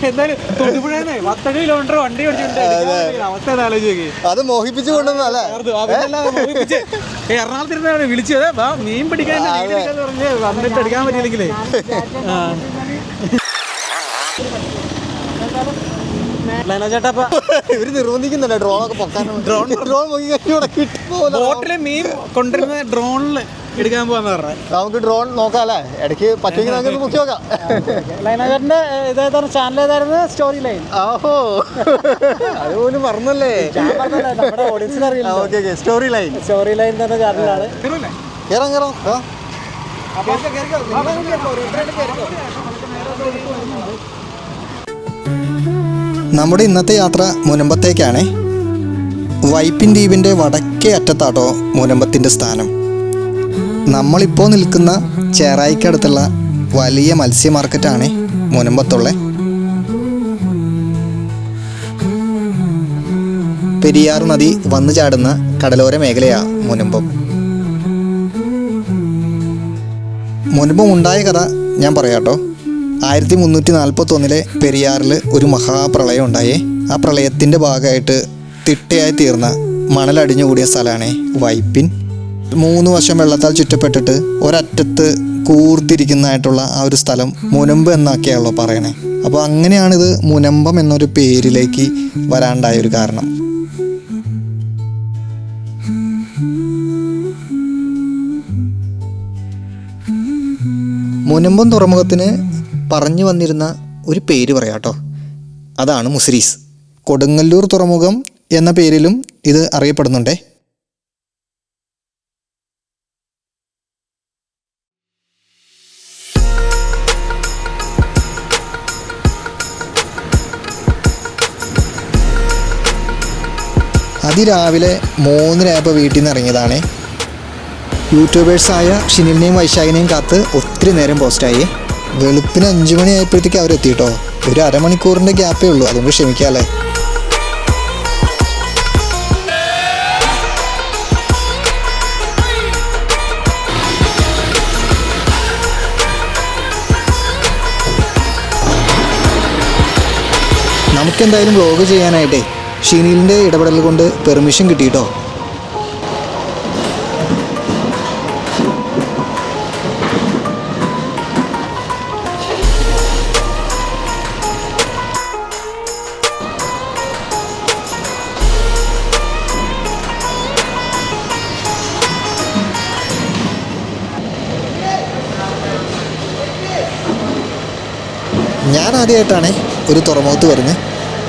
എന്തായാലും തൊടുപുഴേന്നേ 10 കിലോമീറ്റർ വണ്ടി ഓടിച്ചിട്ടുണ്ട്. അവസ്ഥ ആലോചിച്ച് അത് മോഹിപ്പിച്ചു കൊണ്ടുവന്നല്ലേ എറണാകുളത്തിരുന്നാണ് വിളിച്ചത്. മീൻ പിടിക്കാൻ പറഞ്ഞ് വന്നിട്ട് എടുക്കാൻ പറ്റിയില്ലെങ്കിലേ. ഇവര് നിർബന്ധിക്കുന്നുണ്ട് ഡ്രോണൊക്കെ പൊക്കാനും. ബോട്ടില് മീൻ കൊണ്ടുവരുന്ന ഡ്രോണില് എടുക്കാൻ പോവാന്ന് പറഞ്ഞത്. നമുക്ക് ഡ്രോൺ നോക്കാല്ലേ, ഇടയ്ക്ക് പറ്റുമെങ്കിൽ നമുക്ക് മുക്കി നോക്കാം. ലൈനേജറിന്റെ ഇതേതായിരുന്നു ചാനൽ, ഏതായിരുന്നു? Story line. ഓഹോ, അതുപോലും പറഞ്ഞല്ലേ. നമ്മുടെ ഓഡിയൻസിന് അറിയില്ല. Okay okay, story line. Story line എന്ന ചാനലാണ്. കയറാം കയറാം. നമ്മുടെ ഇന്നത്തെ യാത്ര മുനമ്പത്തേക്കാണ്. വൈപ്പിൻ ദ്വീപിൻ്റെ വടക്കേ അറ്റത്താട്ടോ മുനമ്പത്തിൻ്റെ സ്ഥാനം. നമ്മളിപ്പോൾ നിൽക്കുന്ന ചേറായിക്കടുത്തുള്ള വലിയ മത്സ്യ മാർക്കറ്റാണ് മുനമ്പത്തുള്ള. പെരിയാർ നദി വന്നു ചാടുന്ന കടലോര മേഖലയാണ് മുനമ്പം. മുനമ്പം ഉണ്ടായ കഥ ഞാൻ പറയാട്ടോ. 1341 പെരിയാറിൽ ഒരു മഹാപ്രളയം ഉണ്ടായേ. ആ പ്രളയത്തിൻ്റെ ഭാഗമായിട്ട് തിട്ടയായി തീർന്ന മണലടിഞ്ഞുകൂടിയ സ്ഥലമാണ് വൈപ്പിൻ. 3 വശം വെള്ളത്താൽ ചുറ്റപ്പെട്ടിട്ട് ഒരറ്റത്ത് കൂർത്തിരിക്കുന്നതായിട്ടുള്ള ആ ഒരു സ്ഥലം മുനമ്പ് എന്നൊക്കെയാണല്ലോ പറയണേ. അപ്പോൾ അങ്ങനെയാണിത് മുനമ്പം എന്നൊരു പേരിലേക്ക് വരാണ്ടായൊരു കാരണം. മുനമ്പം തുറമുഖത്തിന് പറഞ്ഞു വന്നിരുന്ന ഒരു പേര് പറയാട്ടോ, അതാണ് മുസിരീസ്. കൊടുങ്ങല്ലൂർ തുറമുഖം എന്ന പേരിലും ഇത് അറിയപ്പെടുന്നുണ്ടേ. അതിരാവിലെ 3 വീട്ടിൽ നിന്ന് ഇറങ്ങിയതാണ്. യൂട്യൂബേഴ്സായ ഷിനിലിനെയും വൈശാഖിനെയും കാത്ത് ഒത്തിരി നേരം പോസ്റ്റായി. വെളുപ്പിന് 5 മണിയായപ്പോഴത്തേക്ക് അവരെത്തിയിട്ടോ. ഒരു അരമണിക്കൂറിൻ്റെ ഗ്യാപ്പേ ഉള്ളൂ, അതുകൊണ്ട് ക്ഷമിക്കാമല്ലേ. നമുക്കെന്തായാലും വ്ലോഗ് ചെയ്യാനായിട്ടേ ഷിനിലിൻ്റെ ഇടപെടൽ കൊണ്ട് പെർമിഷൻ കിട്ടിയിട്ടോ. ഞാൻ ആദ്യമായിട്ടാണ് ഒരു തുറമുഖത്ത് വരുന്നത്.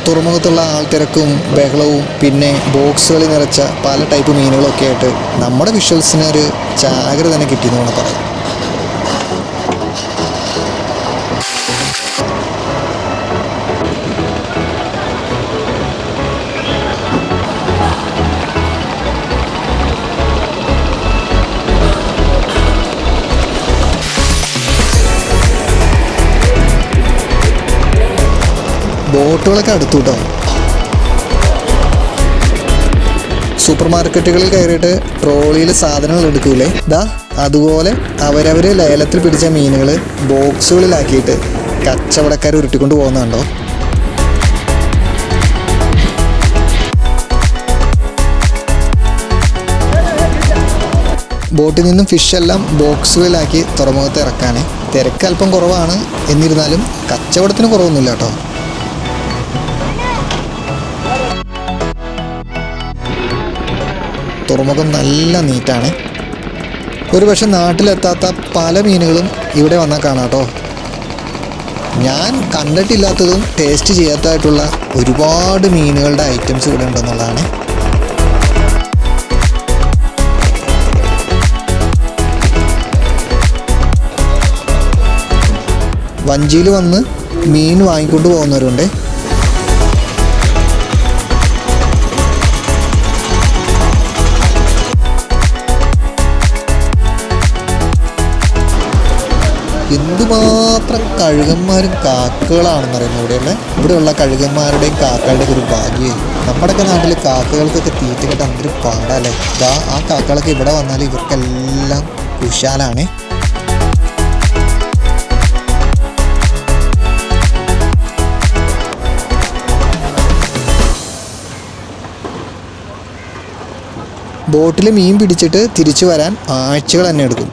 തുറമുഖത്തുള്ള ആൾത്തിരക്കും ബഹളവും പിന്നെ ബോക്സുകളിൽ നിറച്ച പല ടൈപ്പ് മീനുകളൊക്കെ ആയിട്ട് നമ്മുടെ വിഷ്വൽസിന് ഒരു ജാഗ്രത തന്നെ കിട്ടിയെന്ന് വേണം പറയാം. ബോട്ടുകളൊക്കെ അടുത്തു കേട്ടോ. സൂപ്പർ മാർക്കറ്റുകളിൽ കയറിയിട്ട് ട്രോളിയിൽ സാധനങ്ങൾ എടുക്കൂലേ, അതുപോലെ അവരവർ ലേലത്തിൽ പിടിച്ച മീനുകൾ ബോക്സുകളിലാക്കിയിട്ട് കച്ചവടക്കാർ ഉരുട്ടിക്കൊണ്ട് പോകുന്നുണ്ടോ. ബോട്ടിൽ നിന്നും ഫിഷെല്ലാം ബോക്സുകളിലാക്കി തുറമുഖത്ത് ഇറക്കാനേ. തിരക്ക് അല്പം കുറവാണ്, എന്നിരുന്നാലും കച്ചവടത്തിന് കുറവൊന്നുമില്ല കേട്ടോ. തുറമുഖം നല്ല നീറ്റാണ്. ഒരു പക്ഷെ നാട്ടിലെത്താത്ത പല മീനുകളും ഇവിടെ വന്നാൽ കാണാം കേട്ടോ. ഞാൻ കണ്ടിട്ടില്ലാത്തതും ടേസ്റ്റ് ചെയ്യാത്തതായിട്ടുള്ള ഒരുപാട് മീനുകളുടെ ഐറ്റംസ് ഇവിടെ ഉണ്ടെന്നുള്ളതാണ്. വഞ്ചിയിൽ വന്ന് മീൻ വാങ്ങിക്കൊണ്ട് പോകുന്നവരുണ്ട്. എന്തുമാത്രം കഴുകന്മാരും കാക്കകളാണെന്നറിയുന്നു ഇവിടെയല്ലേ. ഇവിടെയുള്ള കഴുകന്മാരുടെയും കാക്കകളുടെയും ഒരു ഭാഗ്യമായി. നമ്മുടെയൊക്കെ നാട്ടിൽ കാക്കകൾക്കൊക്കെ തീറ്റക്കിട്ട് എന്തൊരു പാടല്ലേ. ആ കാക്കകളൊക്കെ ഇവിടെ വന്നാൽ ഇവർക്കെല്ലാം കുശാലാണ്. ബോട്ടിൽ മീൻ പിടിച്ചിട്ട് തിരിച്ചു വരാൻ ആഴ്ചകൾ തന്നെ എടുക്കും.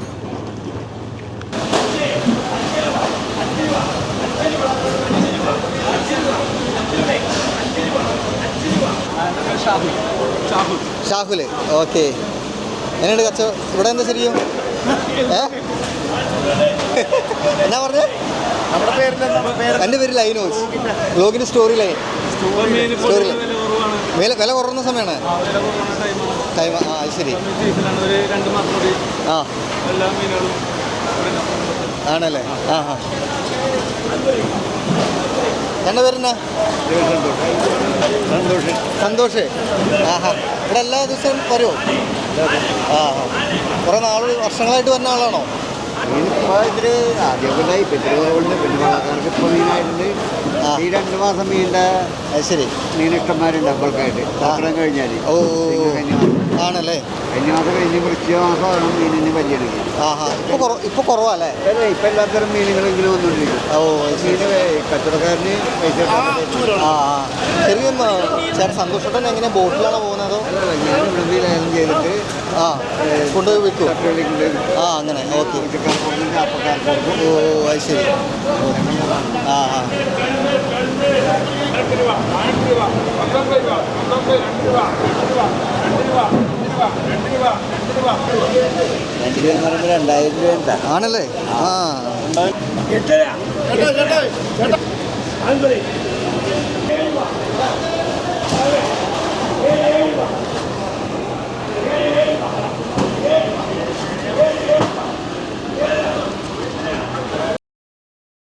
ഷാഹുല്, ഓക്കെ. എങ്ങനെയുണ്ട് കച്ചവടം ഇവിടെ? എന്താ ശരിക്കും എന്നാ പറഞ്ഞേ? എൻ്റെ പേര് ലൈനോസ്. ബ്ലോഗിൻ്റെ സ്റ്റോറി ലൈൻ. വില കുറവുന്ന സമയമാണ് ടൈം. ആ ശരി. ആ ആണല്ലേ? ആ ഹാ. എൻ്റെ പേരെന്നാ? സന്തോഷ്. ആഹാ. ഇവിടെ എല്ലാ ദിവസവും വരുമോ? ആ ഹാ. കുറേ വർഷങ്ങളായിട്ട് വരുന്ന ആളാണോ? ഇതില് ആദ്യമൊക്കെണ്ടായി പെട്രോളുണ്ട്, പെട്രോളക്കാർക്ക് ഇപ്പോൾ മീനായിട്ടുണ്ട്. ഈ 2 മാസം മീനിൻ്റെ ശരി മീനിഷ്ടന്മാരുണ്ട് അപ്പോഴൊക്കെയായിട്ട് പാത്രം കഴിഞ്ഞാൽ. ഓ ആണല്ലേ? കഴിഞ്ഞ മാസം കഴിഞ്ഞ് വൃശ്ചിക മാസമാണ് മീനിന് പരിചരിക്കുക. ആഹാ. ഇപ്പോൾ കുറവല്ലേ? ഇപ്പം എല്ലാത്തരം മീനുകളെങ്കിലും വന്നുകൊണ്ടിരിക്കും. ഓ മീന് കച്ചവടക്കാരന് പൈസ. ആ ശരിക്കും ചേട്ടൻ സന്തോഷത്തോടെ എങ്ങനെ ബോട്ടിലാണോ പോകുന്നത്? ഞാൻ ഇവിടെ ലേലം ചെയ്തിട്ട് കൊണ്ടുപോയി വിൽക്കും. തട്ടുകളിൽ ആ അങ്ങനെ. ഓക്കെ. അപ്പക്കാർക്ക്. ഓ അത് ശരി. ആ ആ. $2,000 ആണല്ലേ? ആ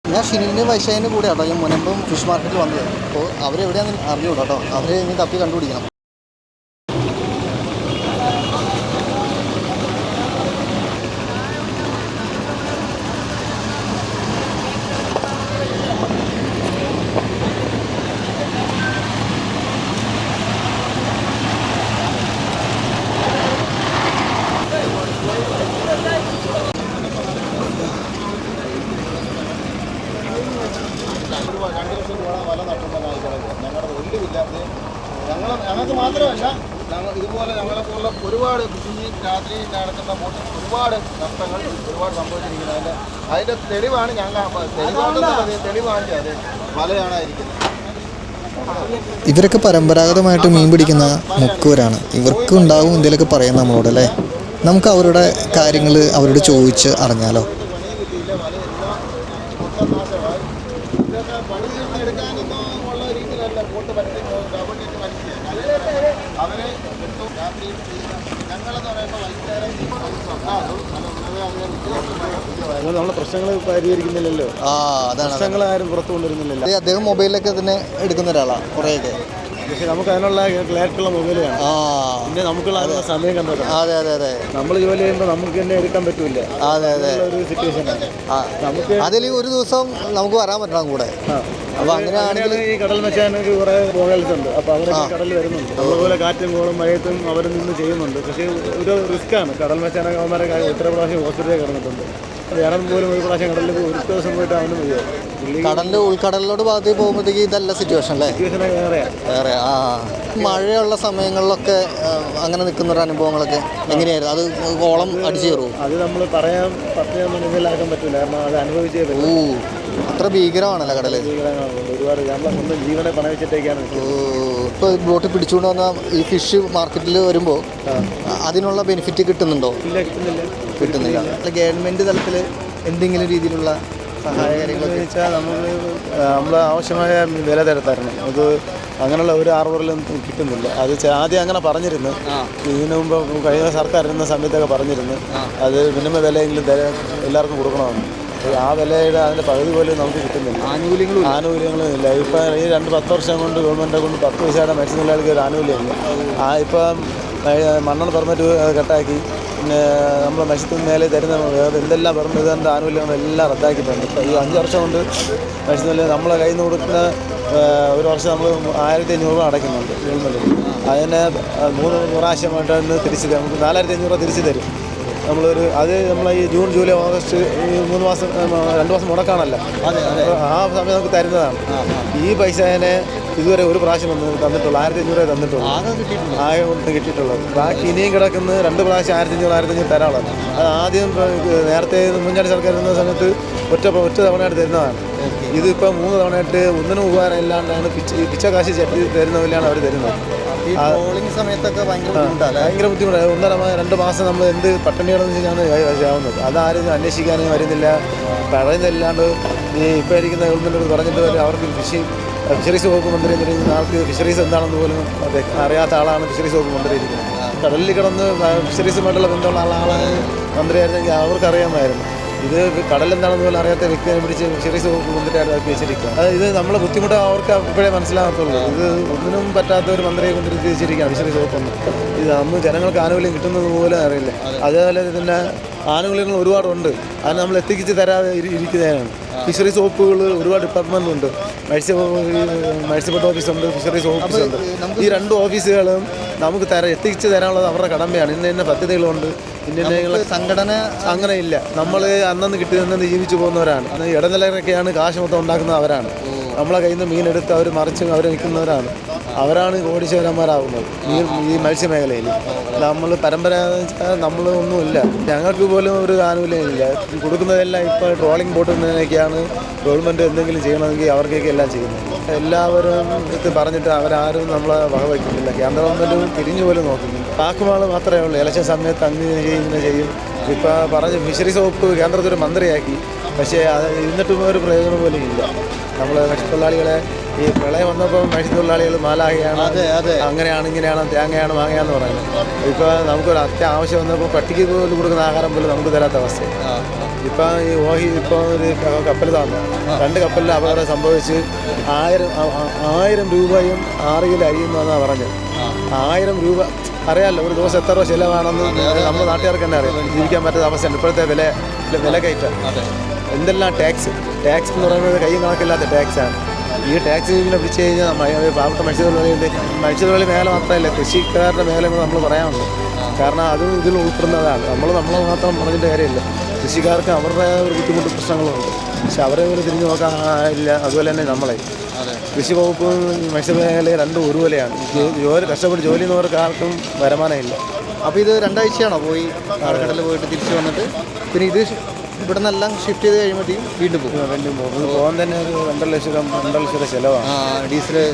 ഞാൻ ഷിനിൻ്റെ വൈശാഖിൻ്റെ കൂടെ കേട്ടോ ഞാൻ മുനമ്പം ഫിഷ് മാർക്കറ്റിൽ വന്നത്. അപ്പോൾ അവരെവിടെയാണെന്ന് അറിഞ്ഞൂടാ കേട്ടോ. അവരെ ഇനി തപ്പി കണ്ടുപിടിക്കണം. ഞങ്ങൾക്ക് മാത്രമല്ല ഇതുപോലെ ഞങ്ങളെപ്പോലുള്ള ഒരുപാട് കുഞ്ഞി രാത്രി നടക്കുന്ന ഒരുപാട് നഷ്ടങ്ങൾ ഒരുപാട് സംഭവിച്ചിരിക്കുന്നത്. അതിൻ്റെ തെളിവാണ് തെളിവാണ് അത് വലയാണായിരിക്കുന്നത്. ഇവരൊക്കെ പരമ്പരാഗതമായിട്ട് മീൻ പിടിക്കുന്ന മുക്കുവരാണ്. ഇവർക്കും ഉണ്ടാവും എന്തെങ്കിലുമൊക്കെ പറയാം നമ്മളോട് അല്ലേ? നമുക്ക് അവരുടെ കാര്യങ്ങൾ അവരോട് ചോദിച്ച് അറിഞ്ഞാലോ? നമ്മളെ പ്രശ്നങ്ങൾ പരിഹരിക്കുന്നില്ലല്ലോ. പ്രശ്നങ്ങൾ ആരും പുറത്തു കൊണ്ടുവരുന്നില്ലല്ലോ. അദ്ദേഹം മൊബൈലിലൊക്കെ തന്നെ എടുക്കുന്ന ഒരാളാണ് കുറേയൊക്കെ. പക്ഷെ നമുക്ക് അതിനുള്ള ക്ലാരിറ്റിയുള്ള മൊബൈൽ വേണം. പിന്നെ നമുക്കുള്ള അതിനുള്ള സമയം കണ്ടെത്തണം. അതെ അതെ അതെ. നമ്മൾ ജോലി ചെയ്യുമ്പോൾ നമുക്ക് തന്നെ എടുക്കാൻ പറ്റൂല. അതെ അതെ. ഒരു സിറ്റുവേഷനാണ് നമുക്ക്. അതിൽ ഒരു ദിവസം നമുക്ക് വരാൻ പറ്റണം കൂടെ. അപ്പോൾ അങ്ങനെയാണെങ്കിൽ ഈ കടൽ മെച്ചാനൊക്കെ കുറേ മോഡൽസ് ഉണ്ട്. അപ്പോൾ അവരൊക്കെ കടലിൽ വരുന്നുണ്ട്. അതുപോലെ കാറ്റും കോളും മഴയത്തും അവർ നിന്ന് ചെയ്യുന്നുണ്ട്. പക്ഷേ ഒരു റിസ്ക്കാണ്. കടൽ മെച്ചാനൊക്കെ അവന്മാരെ എത്ര പ്രാവശ്യം ഹോസ്പിറ്റലിൽ കിടന്നിട്ടുണ്ട്. വേണം പോലും ഒരു പ്രാവശ്യം കടലിൽ ഒരു ദിവസം പോയിട്ട് അവന് മതിയോ? കടലിൻ്റെ ഉൾക്കടലിലോട്ട് ഭാഗത്തേക്ക് പോകുമ്പോഴത്തേക്ക് ഇതല്ല സിറ്റുവേഷൻ അല്ലേ? വേറെ. ആ മഴയുള്ള സമയങ്ങളിലൊക്കെ അങ്ങനെ നിൽക്കുന്ന ഒരു അനുഭവങ്ങളൊക്കെ എങ്ങനെയായിരുന്നു? അത് ഓളം അടിച്ചു കയറുമോ? അത് നമ്മൾ പറയാൻ മനസ്സിലാക്കാൻ പറ്റില്ല. കാരണം അത് അനുഭവിച്ചേ പറ്റും. അത്ര ഭീകരമാണല്ലോ കടല്. ഒരുപാട് നമ്മളെ സ്വന്തം ജീവനെ പണ വെച്ചിട്ടേക്കാണ്. ഇപ്പോൾ ബോട്ട് പിടിച്ചുകൊണ്ട് വന്ന ഈ ഫിഷ് മാർക്കറ്റിൽ വരുമ്പോൾ അതിനുള്ള ബെനിഫിറ്റ് കിട്ടുന്നുണ്ടോ? ഇല്ല, കിട്ടുന്നില്ല. ഗവൺമെൻറ് തലത്തിൽ എന്തെങ്കിലും രീതിയിലുള്ള സഹായ കാര്യങ്ങളൊക്കെ വെച്ചാൽ നമ്മൾ ആവശ്യമായ വില തരത്തായിരുന്നു. അത് അങ്ങനെയുള്ള ഒരു ആർവറിലും കിട്ടുന്നില്ല. അത് ആദ്യം അങ്ങനെ പറഞ്ഞിരുന്നു. ഇതിനു മുമ്പ് കഴിഞ്ഞ സർക്കാർ ഇരുന്ന സമയത്തൊക്കെ പറഞ്ഞിരുന്നു അത് മിനിമം വിലയെങ്കിലും എല്ലാവർക്കും കൊടുക്കണമെന്ന്. ആ വിലയുടെ അതിൻ്റെ പകുതി പോലും നമുക്ക് കിട്ടുന്നില്ല. ആനുകൂല്യങ്ങളും ഇല്ല. ഇപ്പം ഈ 10 വർഷം കൊണ്ട് ഗവൺമെൻറെ കൊണ്ട് 10 പൈസയുടെ മത്സ്യത്തൊഴിലാളിക്ക് ഒരു ആനുകൂല്യമില്ല. ഇപ്പം മണ്ണെണ്ണ പെർമിറ്റ് കട്ടാക്കി. പിന്നെ നമ്മൾ മത്സ്യത്തിന് മേലെ തരുന്ന എന്തെല്ലാം പെർമിറ്റ് ആനുകൂല്യങ്ങളെല്ലാം റദ്ദാക്കിയിട്ടുണ്ട്. ഇപ്പം ഈ 5 വർഷം കൊണ്ട് മത്സ്യത്തൊഴിലാളി നമ്മളെ കയ്യിൽ നിന്ന് കൊടുക്കുന്ന ഒരു വർഷം നമ്മൾ 1500 രൂപ അടയ്ക്കുന്നുണ്ട് ഗവൺമെൻറ്. അതിനെ 3 പ്രാവശ്യമായിട്ട് തിരിച്ച് നമുക്ക് 4500 രൂപ തിരിച്ച് തരും. അത് നമ്മളെ ഈ ജൂൺ ജൂലൈ ഓഗസ്റ്റ് ഈ 2 മാസം മുടക്കാണല്ലോ. ആ സമയം നമുക്ക് തരുന്നതാണ്. ഈ പൈസ ഇതുവരെ ഒരു പ്രാവശ്യം തന്നിട്ടുള്ളൂ. 1500 തന്നിട്ടുള്ളൂ. ആകെ ഒന്ന് കിട്ടിയിട്ടുള്ളത്. ബാക്കി ഇനിയും കിടക്കുന്ന 2 പ്രാവശ്യം 1500 തരാനുള്ളത്. അത് ആദ്യം നേരത്തെ ഉമ്മൻചാണ്ടി സർക്കാർ ഇരുന്ന സമയത്ത് ഒറ്റ തവണയായിട്ട് തരുന്നതാണ്. ഇതിപ്പോൾ 3 തവണയായിട്ട് ഒന്നിനും ഉപകാരം ഇല്ലാണ്ടാണ് പിച്ച കാശ് ചെട്ടി തരുന്നതിലാണ് അവർ തരുന്നത്. ട്രോളിംഗ് സമയത്തൊക്കെ ഭയങ്കര ബുദ്ധിമുട്ടാണ്. 1.5-2 മാസം നമ്മൾ എന്ത് പട്ടിണിയാണെന്ന് വെച്ചാണ് ആവുന്നത്. അതാരും അന്വേഷിക്കാനും വരുന്നില്ല, പറയുന്നില്ലാണ്ട് ഈ ഇപ്പോൾ ഇരിക്കുന്ന ഗവൺമെൻറ് പറഞ്ഞിട്ട് വരെ അവർക്ക് ഫിഷറീസ് വകുപ്പ് മന്ത്രി എന്നിരിക്കുന്ന ആൾക്ക് ഫിഷറീസ് എന്താണെന്ന് പോലും അറിയാത്ത ആളാണ് ഫിഷറീസ് വകുപ്പ് മന്ത്രി ഇരിക്കുന്നത്. കടലിൽ കിടന്ന് ഫിഷറീസുമായിട്ടുള്ള ബന്ധമുള്ള ആളാണ് മന്ത്രിയായിരുന്നെങ്കിൽ അവർക്കറിയാമായിരുന്നു. ഇത് കടലെന്താണെന്ന് പോലും അറിയാത്ത വ്യക്തിയെ പിടിച്ച് ഫിഷറീസ് വകുപ്പ് മന്ത്രിയായിട്ട് വെച്ചിരിക്കുക. ഇത് നമ്മളെ ബുദ്ധിമുട്ട് അവർക്ക് ഇപ്പോഴേ മനസ്സിലാകത്തുള്ളൂ. ഇത് ഒന്നിനും പറ്റാത്ത ഒരു മന്ത്രിയെ കൊണ്ടിരിക്കുകയാണ് ഫിഷറീസ് വകുപ്പ്. ഇത് അന്ന് ജനങ്ങൾക്ക് ആനുകൂല്യം കിട്ടുന്നത് പോലും അറിയില്ല. അതേപോലെ തന്നെ ആനുകൂല്യങ്ങൾ ഒരുപാടുണ്ട്, അത് നമ്മൾ എത്തിച്ച് തരാതെ ഇരിക്കുന്നതിനാണ്. ഫിഷറീസ് വകുപ്പുകൾ ഒരുപാട് ഡിപ്പാർട്ട്മെൻ്റ് ഉണ്ട്. മത്സ്യബന്ധന ഓഫീസുണ്ട്, ഫിഷറീസ് ഓഫീസുണ്ട്. ഈ 2 ഓഫീസുകളും നമുക്ക് എത്തിച്ച് തരാനുള്ളത് അവരുടെ കടമയാണ്. ഇന്ന പദ്ധതികളുണ്ട്, ഇന്ന സംഘടന അങ്ങനെ ഇല്ല. നമ്മൾ അന്നന്ന് കിട്ടി ജീവിച്ചു പോകുന്നവരാണ്. ഇടനിലയൊക്കെയാണ് കാശ് മൊത്തം ഉണ്ടാക്കുന്നത് അവരാണ്. നമ്മളെ കയ്യിൽ നിന്ന് മീനെടുത്ത് അവർ മറിച്ച് അവർ നിൽക്കുന്നവരാണ്. അവരാണ് കോടീശ്വരന്മാരാകുന്നത് ഈ മത്സ്യമേഖലയിൽ. നമ്മൾ നമ്മൾ ഒന്നുമില്ല. ഞങ്ങൾക്ക് പോലും ഒരു ആനുകൂല്യമില്ല. കൊടുക്കുന്നതെല്ലാം ഇപ്പോൾ ട്രോളിംഗ് ബോട്ടിനൊക്കെയാണ് ഗവൺമെൻറ് എന്തെങ്കിലും ചെയ്യണമെങ്കിൽ അവർക്കൊക്കെ എല്ലാം ചെയ്യുന്നത്. എല്ലാവരും ഇത് പറഞ്ഞിട്ട് അവരാരും നമ്മളെ വകവയ്ക്കുന്നില്ല. കേന്ദ്ര ഗവൺമെൻറ് തിരിഞ്ഞു പോലും നോക്കുന്നില്ല. പാക്കുമാൾ മാത്രമേ ഉള്ളൂ. ഇലക്ഷൻ സമയത്ത് ഇങ്ങനെ ചെയ്യും. ഇപ്പോൾ പറഞ്ഞ് ഫിഷറീസ് വകുപ്പ് കേന്ദ്രത്തിൽ മന്ത്രിയാക്കി. പക്ഷേ അത് ഇരുന്നിട്ടും ഒരു പ്രയോജനം പോലും ഇല്ല. നമ്മൾ മത്സ്യത്തൊഴിലാളികളെ ഈ പ്രളയം വന്നപ്പോൾ മത്സ്യത്തൊഴിലാളികൾ മാലാകയാണ്, അങ്ങനെയാണ് ഇങ്ങനെയാണ് തേങ്ങയാണ് മാങ്ങയാന്ന് പറയുന്നത്. ഇപ്പോൾ നമുക്കൊരു അത്യാവശ്യം വന്നപ്പോൾ പട്ടിക്ക് പോലും കൊടുക്കുന്ന ആഹാരം പോലും നമുക്ക് തരാത്ത അവസ്ഥ. ഇപ്പം ഈ ഇപ്പോൾ ഒരു കപ്പൽ താന്നു 2 കപ്പലിൽ അപകടം സംഭവിച്ച് 1000 രൂപയും 6 കിലോ അരിയുന്നതെന്നാണ് പറഞ്ഞത്. 1000 രൂപ അറിയാമല്ലോ, ഒരു ദിവസം എത്ര രൂപ ചിലവാണെന്ന് നമ്മുടെ നാട്ടുകാർക്ക് തന്നെ അറിയാം. ജീവിക്കാൻ പറ്റാത്ത അവസ്ഥയാണ് ഇപ്പോഴത്തെ വില കയറ്റം. എന്തെല്ലാം ടാക്സ് എന്ന് പറയുന്നത് കയ്യും കണക്കില്ലാത്ത ടാക്സാണ്. ഈ ടാക്സ് ഇങ്ങനെ പിടിച്ച് കഴിഞ്ഞാൽ പാവപ്പെട്ട മത്സ്യത്തൊഴിലാളി മേഖല മാത്രമല്ല, കൃഷിക്കാരുടെ മേഖല നമ്മൾ പറയാനുള്ളൂ. കാരണം അതും ഇതിൽ ഉൾപ്പെടുന്നതാണ്. നമ്മളെ മാത്രം പറഞ്ഞിട്ട് കാര്യമില്ല. കൃഷിക്കാർക്ക് അവരുടെ ഒരു ബുദ്ധിമുട്ട് പ്രശ്നങ്ങളുണ്ട്. പക്ഷെ അവരെ ഒരു തിരിഞ്ഞു നോക്കാനില്ല. അതുപോലെ തന്നെ നമ്മളെ കൃഷി വകുപ്പും മത്സ്യമേഖലയും 2 ഒരുപോലെയാണ്. കഷ്ടപ്പെട്ട് ജോലി ചെയ്യുന്നവർക്ക് ആർക്കും വരുമാനമില്ല. അപ്പോൾ ഇത് 2 ആഴ്ചയാണോ പോയി കടലിൽ പോയിട്ട് തിരിച്ച് വന്നിട്ട്? പിന്നെ ഇത് ഇവിടെ നിന്നെല്ലാം ഷിഫ്റ്റ് ചെയ്ത് കഴിയുമ്പോഴത്തേക്കും വീണ്ടും പോകും. പോകാൻ തന്നെ ഒരു 2 ലക്ഷം ചിലവാണ്. ഡീസല്,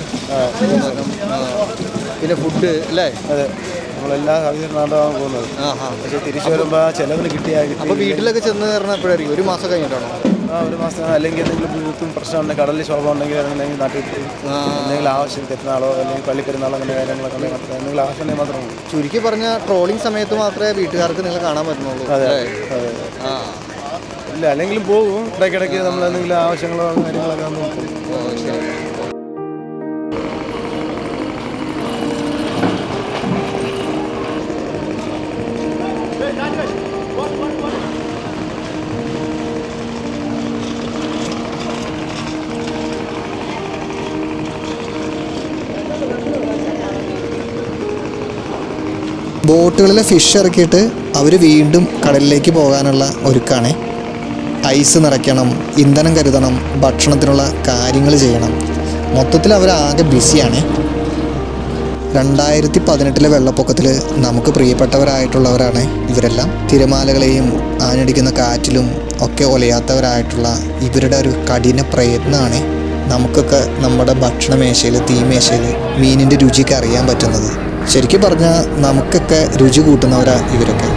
പിന്നെ ഫുഡ് അല്ലേ? അതെ, നമ്മളെല്ലാ സൗകര്യമാണ് പോകുന്നത്. പക്ഷേ തിരിച്ചു വരുമ്പോൾ ചിലവിന് കിട്ടിയാൽ. അപ്പോൾ വീട്ടിലൊക്കെ ചെന്ന് കയറണം എപ്പോഴായിരിക്കും? 1 മാസം കഴിഞ്ഞിട്ടാണോ? 1 മാസം. അല്ലെങ്കിൽ എന്തെങ്കിലും ബുദ്ധിമുട്ടും പ്രശ്നമുണ്ടെങ്കിൽ കടലിൽ ശോഭം ഉണ്ടെങ്കിൽ അല്ലെങ്കിൽ നാട്ടിൽ എന്തെങ്കിലും ആവശ്യം തെറ്റുന്നാളോ അല്ലെങ്കിൽ പള്ളിപ്പെരുന്നാളോ അങ്ങനെ കാര്യങ്ങളൊക്കെ ഉണ്ടെങ്കിൽ എന്തെങ്കിലും ആവശ്യമുണ്ടെങ്കിൽ മാത്രമേ ഉള്ളൂ. ചുരുക്കി പറഞ്ഞാൽ ട്രോളിംഗ് സമയത്ത് മാത്രമേ വീട്ടുകാർക്ക് നിങ്ങൾ കാണാൻ പറ്റുന്നുള്ളൂ. അതെ അതെ. ഇല്ല, അല്ലെങ്കിലും പോകും. ഇടയ്ക്കിടയ്ക്ക് നമ്മൾ എന്തെങ്കിലും ആവശ്യങ്ങളോ കാര്യങ്ങളൊക്കെ ഒന്നും പോകും. ശരി. ബോട്ടുകളിലെ ഫിഷ് ഇറക്കിയിട്ട് അവർ വീണ്ടും കടലിലേക്ക് പോകാനുള്ള ഒരുക്കാണ്. ഐസ് നിറയ്ക്കണം, ഇന്ധനം കരുതണം, ഭക്ഷണത്തിനുള്ള കാര്യങ്ങൾ ചെയ്യണം. മൊത്തത്തിൽ അവരാകെ ബിസിയാണ്. 2018 വെള്ളപ്പൊക്കത്തിൽ നമുക്ക് പ്രിയപ്പെട്ടവരായിട്ടുള്ളവരാണ് ഇവരെല്ലാം. തിരമാലകളെയും ആഞ്ഞടിക്കുന്ന കാറ്റിലും ഒക്കെ ഒലയാത്തവരായിട്ടുള്ള ഇവരുടെ ഒരു കഠിന പ്രയത്നമാണ് നമുക്കൊക്കെ നമ്മുടെ ഭക്ഷണമേശയിൽ, തീമേശയിൽ മീനിൻ്റെ രുചിയൊക്കെ അറിയാൻ പറ്റുന്നത്. ശരിക്കും പറഞ്ഞാൽ നമുക്കൊക്കെ രുചി കൂട്ടുന്നവരാ ഇവരൊക്കെ.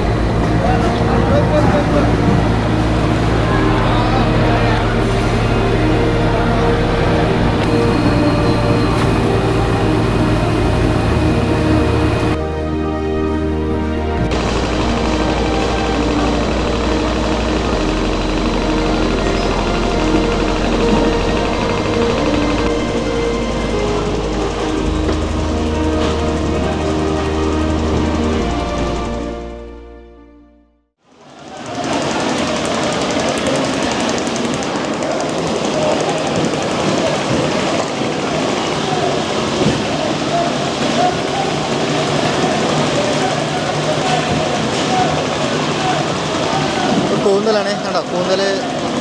കൂന്തലാണ് കണ്ടോ, കൂന്തൽ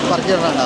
പറിച്ചിടണ്ട.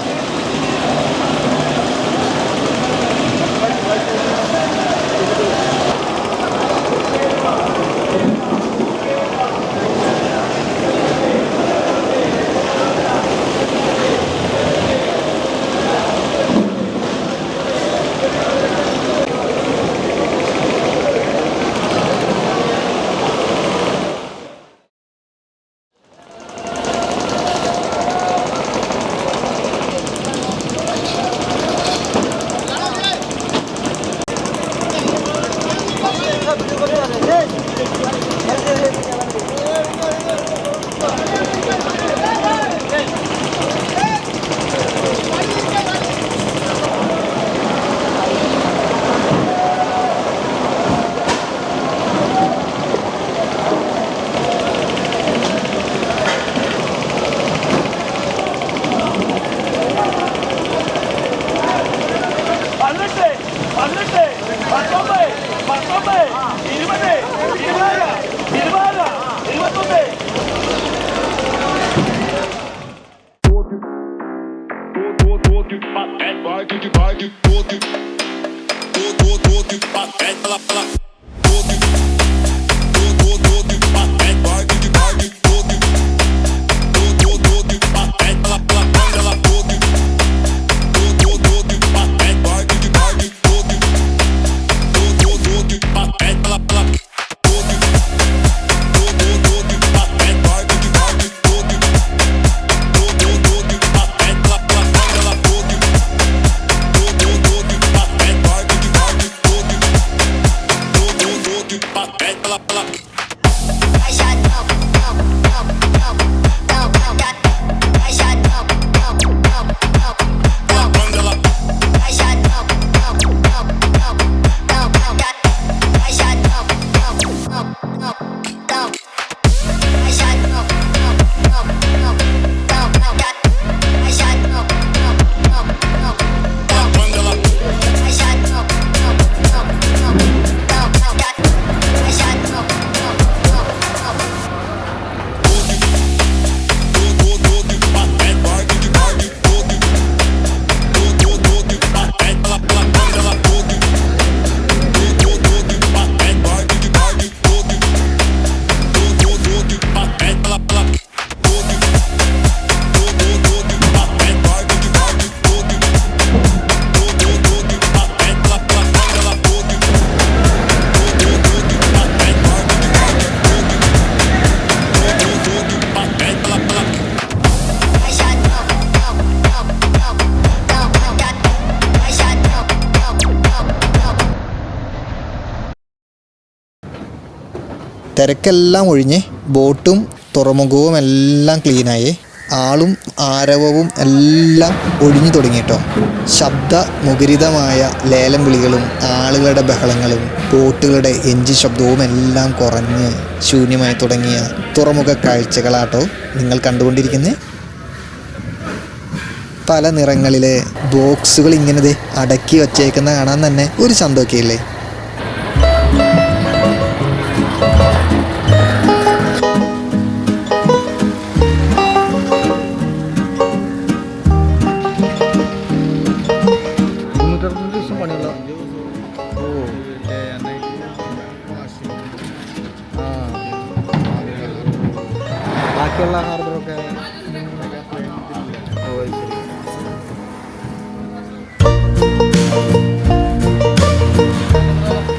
തിരക്കെല്ലാം ഒഴിഞ്ഞ് ബോട്ടും തുറമുഖവും എല്ലാം ക്ലീനായി. ആളും ആരവവും എല്ലാം ഒഴിഞ്ഞു തുടങ്ങി കേട്ടോ. ശബ്ദ മുഖരിതമായ ലേലം വിളികളും ആളുകളുടെ ബഹളങ്ങളും ബോട്ടുകളുടെ എഞ്ചിൻ ശബ്ദവും എല്ലാം കുറഞ്ഞ് ശൂന്യമായി തുടങ്ങിയ തുറമുഖ കാഴ്ചകളാട്ടോ നിങ്ങൾ കണ്ടുകൊണ്ടിരിക്കുന്നത്. പല നിറങ്ങളിലെ ബോക്സുകൾ ഇങ്ങനെ അടക്കി വച്ചേക്കുന്ന കാണാൻ തന്നെ ഒരു സന്തോഷമില്ലേ. ബാക്കിയുള്ള ഹാർബറൊക്കെ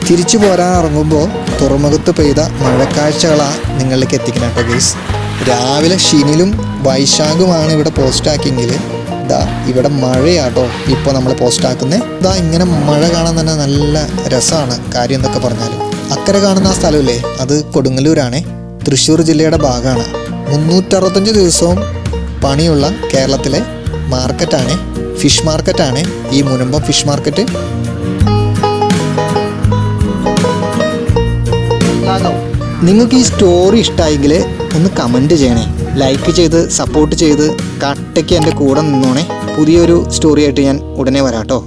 തിരിച്ചു പോരാൻ ഇറങ്ങുമ്പോൾ തുറമുഖത്ത് പെയ്ത മഴക്കാഴ്ചകളാണ് നിങ്ങളിലേക്ക് എത്തിക്കണം കേട്ടോ ഗൈസ്. രാവിലെ ഷിനിലും വൈശാഖുമാണ് ഇവിടെ പോസ്റ്റാക്കിയെങ്കിൽ ദാ ഇവിടെ മഴയാട്ടോ ഇപ്പോൾ നമ്മൾ പോസ്റ്റാക്കുന്നത്. ദാ ഇങ്ങനെ മഴ കാണാൻ തന്നെ നല്ല രസമാണ്. കാര്യം എന്തൊക്കെ പറഞ്ഞാലും അക്കരെ കാണുന്ന ആ സ്ഥലമില്ലേ, അത് കൊടുങ്ങല്ലൂരാണ്, തൃശ്ശൂർ ജില്ലയുടെ ഭാഗമാണ്. 365 ദിവസവും പണിയുള്ള കേരളത്തിലെ മാർക്കറ്റാണ്, ഫിഷ് മാർക്കറ്റാണ് ഈ മുനമ്പം ഫിഷ് മാർക്കറ്റ്. നിങ്ങൾക്ക് ഈ സ്റ്റോറി ഇഷ്ടമായെങ്കിൽ ഒന്ന് കമൻറ്റ് ചെയ്യണേ, ലൈക്ക് ചെയ്ത് സപ്പോർട്ട് ചെയ്ത് കട്ടയ്ക്ക് എൻ്റെ കൂടെ നിന്നോണേ. പുതിയൊരു സ്റ്റോറിയായിട്ട് ഞാൻ ഉടനെ വരാം കേട്ടോ.